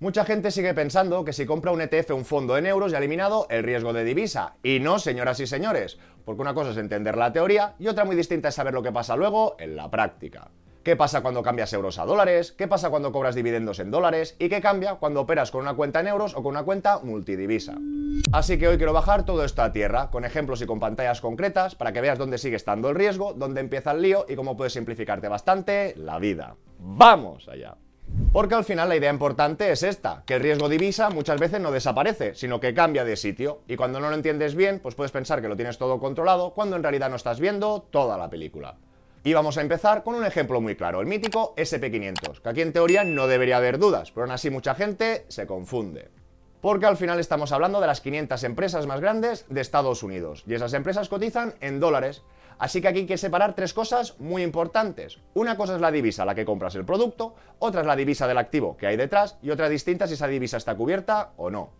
Mucha gente sigue pensando que si compra un ETF o un fondo en euros ya ha eliminado el riesgo de divisa. Y no, señoras y señores, porque una cosa es entender la teoría y otra muy distinta es saber lo que pasa luego en la práctica. ¿Qué pasa cuando cambias euros a dólares? ¿Qué pasa cuando cobras dividendos en dólares? ¿Y qué cambia cuando operas con una cuenta en euros o con una cuenta multidivisa? Así que hoy quiero bajar todo esto a tierra, con ejemplos y con pantallas concretas, para que veas dónde sigue estando el riesgo, dónde empieza el lío y cómo puedes simplificarte bastante la vida. ¡Vamos allá! Porque al final la idea importante es esta, que el riesgo divisa muchas veces no desaparece, sino que cambia de sitio, y cuando no lo entiendes bien, pues puedes pensar que lo tienes todo controlado, cuando en realidad no estás viendo toda la película. Y vamos a empezar con un ejemplo muy claro, el mítico SP500, que aquí en teoría no debería haber dudas, pero aún así mucha gente se confunde. Porque al final estamos hablando de las 500 empresas más grandes de Estados Unidos, y esas empresas cotizan en dólares. Así que aquí hay que separar tres cosas muy importantes. Una cosa es la divisa a la que compras el producto, otra es la divisa del activo que hay detrás, y otra distinta si esa divisa está cubierta o no.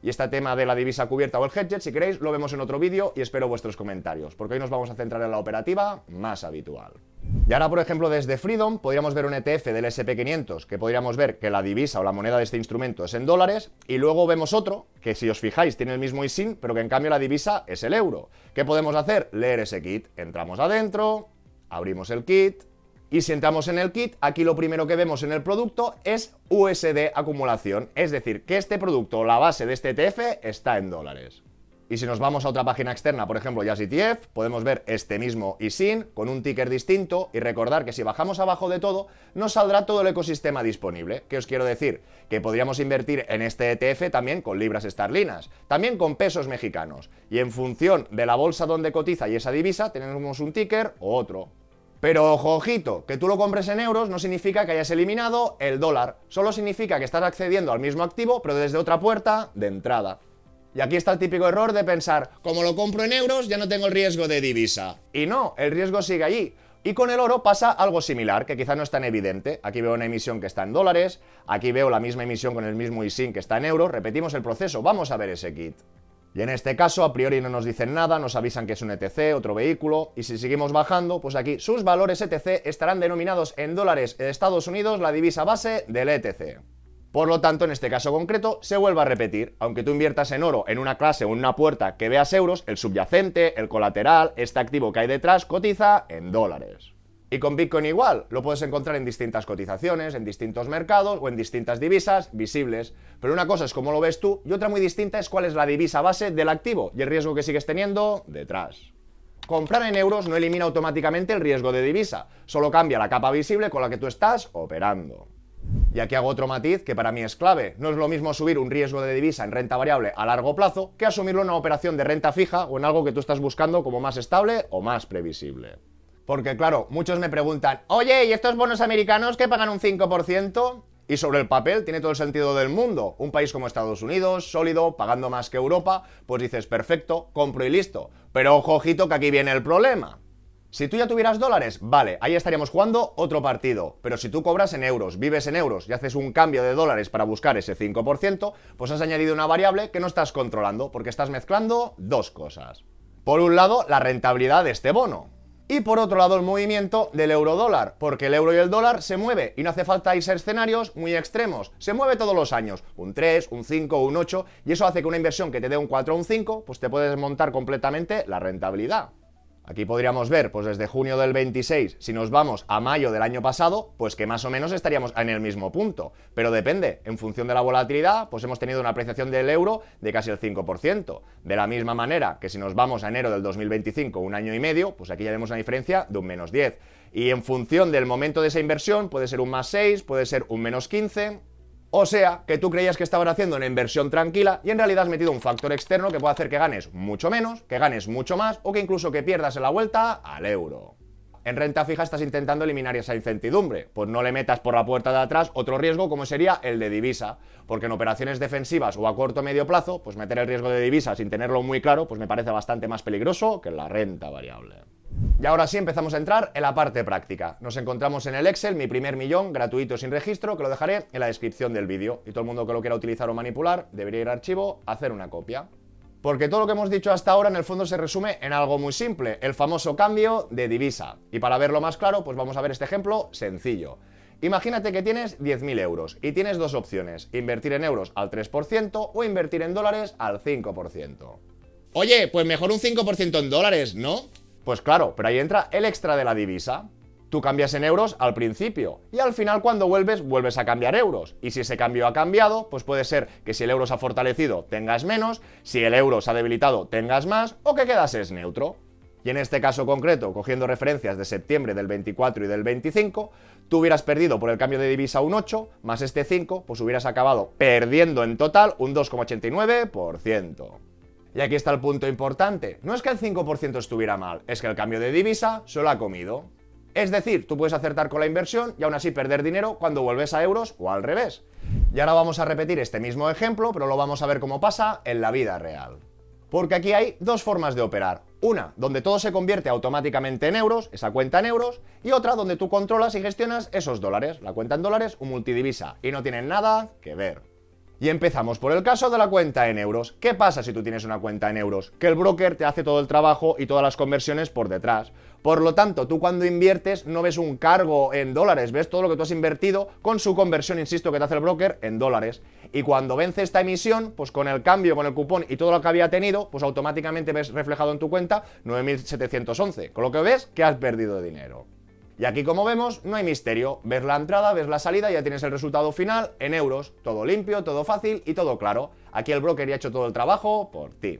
Y este tema de la divisa cubierta o el hedged, si queréis, lo vemos en otro vídeo y espero vuestros comentarios, porque hoy nos vamos a centrar en la operativa más habitual. Y ahora, por ejemplo, desde Freedom podríamos ver un ETF del SP500, que podríamos ver que la divisa o la moneda de este instrumento es en dólares, y luego vemos otro, que si os fijáis tiene el mismo ISIN, pero que en cambio la divisa es el euro. ¿Qué podemos hacer? Leer ese kit. Entramos adentro, abrimos el kit, y si entramos en el kit, aquí lo primero que vemos en el producto es USD acumulación, es decir, que este producto, la base de este ETF, está en dólares. Y si nos vamos a otra página externa, por ejemplo Jazz ETF, podemos ver este mismo ISIN con un ticker distinto y recordar que si bajamos abajo de todo, nos saldrá todo el ecosistema disponible. ¿Qué os quiero decir? Que podríamos invertir en este ETF también con libras esterlinas, también con pesos mexicanos, y en función de la bolsa donde cotiza y esa divisa, tenemos un ticker o otro. Pero ojo, ojito, que tú lo compres en euros no significa que hayas eliminado el dólar, solo significa que estás accediendo al mismo activo, pero desde otra puerta de entrada. Y aquí está el típico error de pensar, como lo compro en euros, ya no tengo el riesgo de divisa. Y no, el riesgo sigue allí. Y con el oro pasa algo similar, que quizá no es tan evidente. Aquí veo una emisión que está en dólares, aquí veo la misma emisión con el mismo ISIN que está en euros, repetimos el proceso, vamos a ver ese kit. Y en este caso, a priori no nos dicen nada, nos avisan que es un ETC, otro vehículo, y si seguimos bajando, pues aquí sus valores ETC estarán denominados en dólares de Estados Unidos, la divisa base del ETC. Por lo tanto, en este caso concreto, se vuelve a repetir. Aunque tú inviertas en oro en una clase o en una puerta que veas euros, el subyacente, el colateral, este activo que hay detrás, cotiza en dólares. Y con Bitcoin igual, lo puedes encontrar en distintas cotizaciones, en distintos mercados o en distintas divisas visibles. Pero una cosa es cómo lo ves tú y otra muy distinta es cuál es la divisa base del activo y el riesgo que sigues teniendo detrás. Comprar en euros no elimina automáticamente el riesgo de divisa, solo cambia la capa visible con la que tú estás operando. Y aquí hago otro matiz que para mí es clave. No es lo mismo subir un riesgo de divisa en renta variable a largo plazo que asumirlo en una operación de renta fija o en algo que tú estás buscando como más estable o más previsible. Porque claro, muchos me preguntan, oye, ¿y estos bonos americanos que pagan un 5%? Y sobre el papel tiene todo el sentido del mundo. Un país como Estados Unidos, sólido, pagando más que Europa, pues dices, perfecto, compro y listo. Pero ojo, ojito, que aquí viene el problema. Si tú ya tuvieras dólares, vale, ahí estaríamos jugando otro partido. Pero si tú cobras en euros, vives en euros y haces un cambio de dólares para buscar ese 5%, pues has añadido una variable que no estás controlando, porque estás mezclando dos cosas. Por un lado, la rentabilidad de este bono. Y por otro lado el movimiento del euro-dólar, porque el euro y el dólar se mueve y no hace falta irse a escenarios muy extremos, se mueve todos los años, un 3, un 5, un 8, y eso hace que una inversión que te dé un 4 o un 5, pues te puedes montar completamente la rentabilidad. Aquí podríamos ver, pues desde junio del 26, si nos vamos a mayo del año pasado, pues que más o menos estaríamos en el mismo punto. Pero depende, en función de la volatilidad, pues hemos tenido una apreciación del euro de casi el 5%. De la misma manera que si nos vamos a enero del 2025, un año y medio, pues aquí ya vemos una diferencia de un menos 10. Y en función del momento de esa inversión, puede ser un más 6, puede ser un menos 15... O sea, que tú creías que estabas haciendo una inversión tranquila y en realidad has metido un factor externo que puede hacer que ganes mucho menos, que ganes mucho más o que incluso que pierdas en la vuelta al euro. En renta fija estás intentando eliminar esa incertidumbre, pues no le metas por la puerta de atrás otro riesgo como sería el de divisa, porque en operaciones defensivas o a corto o medio plazo, pues meter el riesgo de divisa sin tenerlo muy claro, pues me parece bastante más peligroso que en la renta variable. Y ahora sí empezamos a entrar en la parte práctica. Nos encontramos en el Excel, mi primer millón, gratuito sin registro, que lo dejaré en la descripción del vídeo. Y todo el mundo que lo quiera utilizar o manipular, debería ir a archivo, hacer una copia. Porque todo lo que hemos dicho hasta ahora en el fondo se resume en algo muy simple, el famoso cambio de divisa. Y para verlo más claro, pues vamos a ver este ejemplo sencillo. Imagínate que tienes 10.000 euros y tienes dos opciones, invertir en euros al 3% o invertir en dólares al 5%. Oye, pues mejor un 5% en dólares, ¿no? Pues claro, pero ahí entra el extra de la divisa. Tú cambias en euros al principio y al final cuando vuelves a cambiar euros. Y si ese cambio ha cambiado, pues puede ser que si el euro se ha fortalecido tengas menos, si el euro se ha debilitado tengas más o que quedases neutro. Y en este caso concreto, cogiendo referencias de septiembre del 24 y del 25, tú hubieras perdido por el cambio de divisa un 8, más este 5, pues hubieras acabado perdiendo en total un 2,89%. Y aquí está el punto importante. No es que el 5% estuviera mal, es que el cambio de divisa se lo ha comido. Es decir, tú puedes acertar con la inversión y aún así perder dinero cuando vuelves a euros o al revés. Y ahora vamos a repetir este mismo ejemplo, pero lo vamos a ver cómo pasa en la vida real. Porque aquí hay dos formas de operar. Una, donde todo se convierte automáticamente en euros, esa cuenta en euros, y otra donde tú controlas y gestionas esos dólares, la cuenta en dólares o multidivisa, y no tienen nada que ver. Y empezamos por el caso de la cuenta en euros. ¿Qué pasa si tú tienes una cuenta en euros? Que el broker te hace todo el trabajo y todas las conversiones por detrás. Por lo tanto, tú cuando inviertes no ves un cargo en dólares, ves todo lo que tú has invertido con su conversión, insisto, que te hace el broker en dólares. Y cuando vence esta emisión, pues con el cambio, con el cupón y todo lo que había tenido, pues automáticamente ves reflejado en tu cuenta 9.711. Con lo que ves que has perdido dinero. Y aquí, como vemos, no hay misterio. Ves la entrada, ves la salida y ya tienes el resultado final en euros. Todo limpio, todo fácil y todo claro. Aquí el broker ya ha hecho todo el trabajo por ti.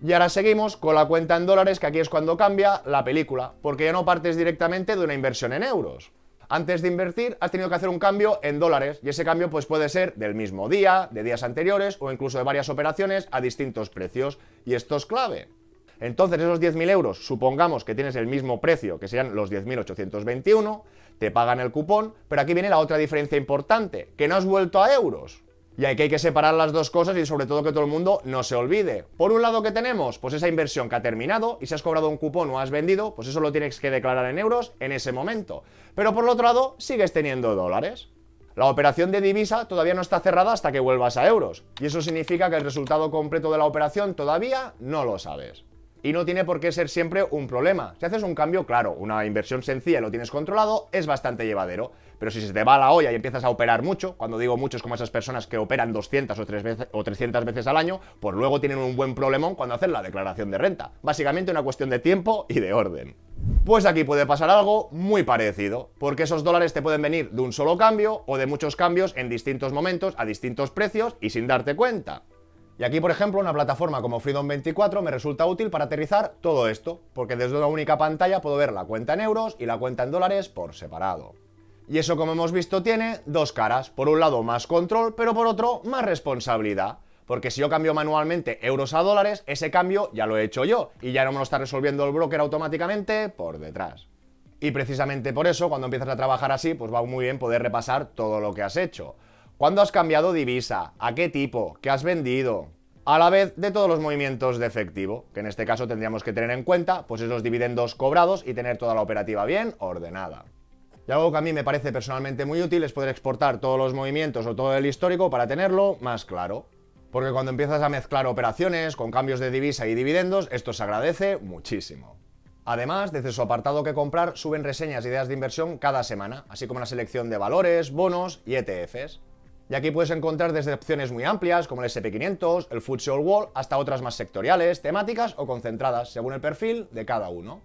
Y ahora seguimos con la cuenta en dólares, que aquí es cuando cambia la película, porque ya no partes directamente de una inversión en euros. Antes de invertir has tenido que hacer un cambio en dólares y ese cambio pues puede ser del mismo día, de días anteriores o incluso de varias operaciones a distintos precios. Y esto es clave. Entonces esos 10.000 euros, supongamos que tienes el mismo precio, que serían los 10.821, te pagan el cupón, pero aquí viene la otra diferencia importante, que no has vuelto a euros. Y aquí hay que separar las dos cosas y sobre todo que todo el mundo no se olvide. Por un lado, ¿qué tenemos? Pues esa inversión que ha terminado y si has cobrado un cupón o has vendido, pues eso lo tienes que declarar en euros en ese momento. Pero por el otro lado, sigues teniendo dólares. La operación de divisa todavía no está cerrada hasta que vuelvas a euros. Y eso significa que el resultado completo de la operación todavía no lo sabes. Y no tiene por qué ser siempre un problema. Si haces un cambio, claro, una inversión sencilla y lo tienes controlado, es bastante llevadero. Pero si se te va la olla y empiezas a operar mucho, cuando digo mucho es como esas personas que operan 200 o 300 veces al año, pues luego tienen un buen problemón cuando hacen la declaración de renta. Básicamente una cuestión de tiempo y de orden. Pues aquí puede pasar algo muy parecido, porque esos dólares te pueden venir de un solo cambio o de muchos cambios en distintos momentos, a distintos precios y sin darte cuenta. Y aquí, por ejemplo, una plataforma como Freedom24 me resulta útil para aterrizar todo esto, porque desde una única pantalla puedo ver la cuenta en euros y la cuenta en dólares por separado. Y eso, como hemos visto, tiene dos caras. Por un lado, más control, pero por otro, más responsabilidad. Porque si yo cambio manualmente euros a dólares, ese cambio ya lo he hecho yo y ya no me lo está resolviendo el broker automáticamente por detrás. Y precisamente por eso, cuando empiezas a trabajar así, pues va muy bien poder repasar todo lo que has hecho. ¿Cuándo has cambiado divisa? ¿A qué tipo? ¿Qué has vendido? A la vez de todos los movimientos de efectivo, que en este caso tendríamos que tener en cuenta pues esos dividendos cobrados y tener toda la operativa bien ordenada. Y algo que a mí me parece personalmente muy útil es poder exportar todos los movimientos o todo el histórico para tenerlo más claro. Porque cuando empiezas a mezclar operaciones con cambios de divisa y dividendos, esto se agradece muchísimo. Además, desde su apartado que comprar suben reseñas e ideas de inversión cada semana, así como una selección de valores, bonos y ETFs. Y aquí puedes encontrar desde opciones muy amplias como el SP500, el FTSE All World, hasta otras más sectoriales, temáticas o concentradas, según el perfil de cada uno.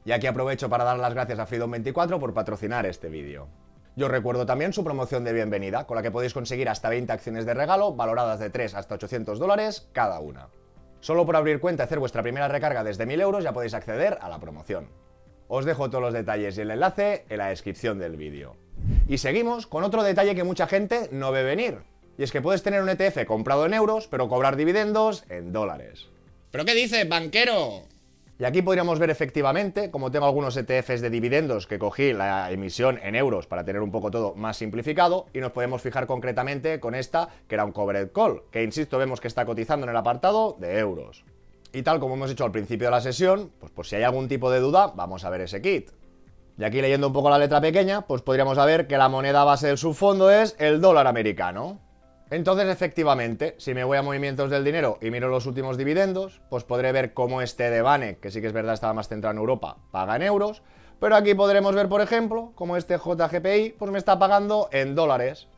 Y aquí aprovecho para dar las gracias a Freedom24 por patrocinar este vídeo. Yo os recuerdo también su promoción de bienvenida, con la que podéis conseguir hasta 20 acciones de regalo, valoradas de 3 hasta 800 dólares cada una. Solo por abrir cuenta y hacer vuestra primera recarga desde 1.000 euros ya podéis acceder a la promoción. Os dejo todos los detalles y el enlace en la descripción del vídeo. Y seguimos con otro detalle que mucha gente no ve venir. Y es que puedes tener un ETF comprado en euros, pero cobrar dividendos en dólares. ¿Pero qué dices, banquero? Y aquí podríamos ver efectivamente, como tengo algunos ETFs de dividendos que cogí la emisión en euros para tener un poco todo más simplificado, y nos podemos fijar concretamente con esta, que era un covered call, que insisto vemos que está cotizando en el apartado de euros. Y tal como hemos hecho al principio de la sesión, pues por si hay algún tipo de duda, vamos a ver ese kit. Y aquí leyendo un poco la letra pequeña, pues podríamos saber que la moneda base del subfondo es el dólar americano. Entonces, efectivamente, si me voy a movimientos del dinero y miro los últimos dividendos, pues podré ver cómo este de Banek, que sí que es verdad estaba más centrado en Europa, paga en euros, Pero aquí podremos ver, por ejemplo, como este JGPI pues me está pagando en dólares.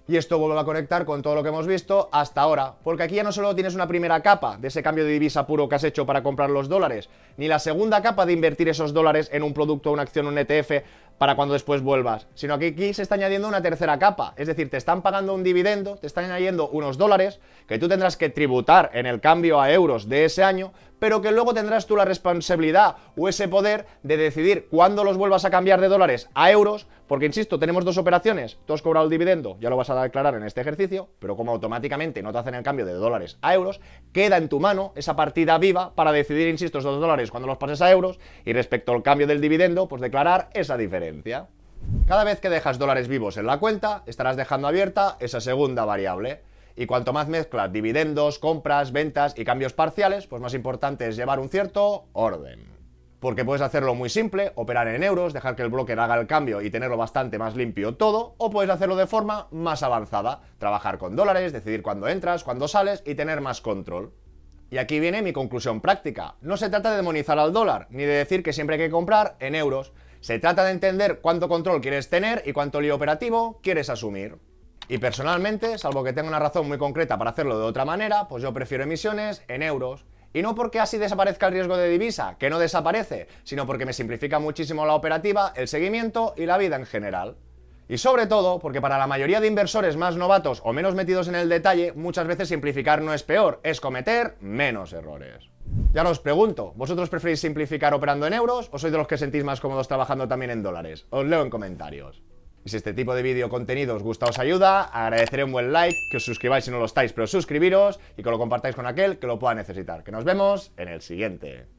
Y esto vuelve a conectar con todo lo que hemos visto hasta ahora, porque aquí ya no solo tienes una primera capa de ese cambio de divisa puro que has hecho para comprar los dólares, ni la segunda capa de invertir esos dólares en un producto, una acción, un ETF para cuando después vuelvas, sino que aquí se está añadiendo una tercera capa, es decir, te están pagando un dividendo, te están añadiendo unos dólares que tú tendrás que tributar en el cambio a euros de ese año, pero que luego tendrás tú la responsabilidad o ese poder de decidir cuándo los vuelvas a cambiar de dólares a euros, porque insisto, tenemos dos operaciones, tú has cobrado el dividendo, ya lo vas a declarar en este ejercicio, pero como automáticamente no te hacen el cambio de dólares a euros, queda en tu mano esa partida viva para decidir, insisto, esos dólares cuando los pases a euros y respecto al cambio del dividendo, pues declarar esa diferencia. Cada vez que dejas dólares vivos en la cuenta, estarás dejando abierta esa segunda variable. Y cuanto más mezclas dividendos, compras, ventas y cambios parciales, pues más importante es llevar un cierto orden. Porque puedes hacerlo muy simple, operar en euros, dejar que el broker haga el cambio y tenerlo bastante más limpio todo, o puedes hacerlo de forma más avanzada, trabajar con dólares, decidir cuándo entras, cuándo sales y tener más control. Y aquí viene mi conclusión práctica. No se trata de demonizar al dólar, ni de decir que siempre hay que comprar en euros. Se trata de entender cuánto control quieres tener y cuánto lío operativo quieres asumir. Y personalmente, salvo que tenga una razón muy concreta para hacerlo de otra manera, pues yo prefiero emisiones en euros. Y no porque así desaparezca el riesgo de divisa, que no desaparece, sino porque me simplifica muchísimo la operativa, el seguimiento y la vida en general. Y sobre todo, porque para la mayoría de inversores más novatos o menos metidos en el detalle, muchas veces simplificar no es peor, es cometer menos errores. Ya os pregunto, ¿vosotros preferís simplificar operando en euros o sois de los que sentís más cómodos trabajando también en dólares? Os leo en comentarios. Y si este tipo de vídeo contenido os gusta o os ayuda, agradeceré un buen like, que os suscribáis si no lo estáis, pero suscribiros y que lo compartáis con aquel que lo pueda necesitar. Que nos vemos en el siguiente.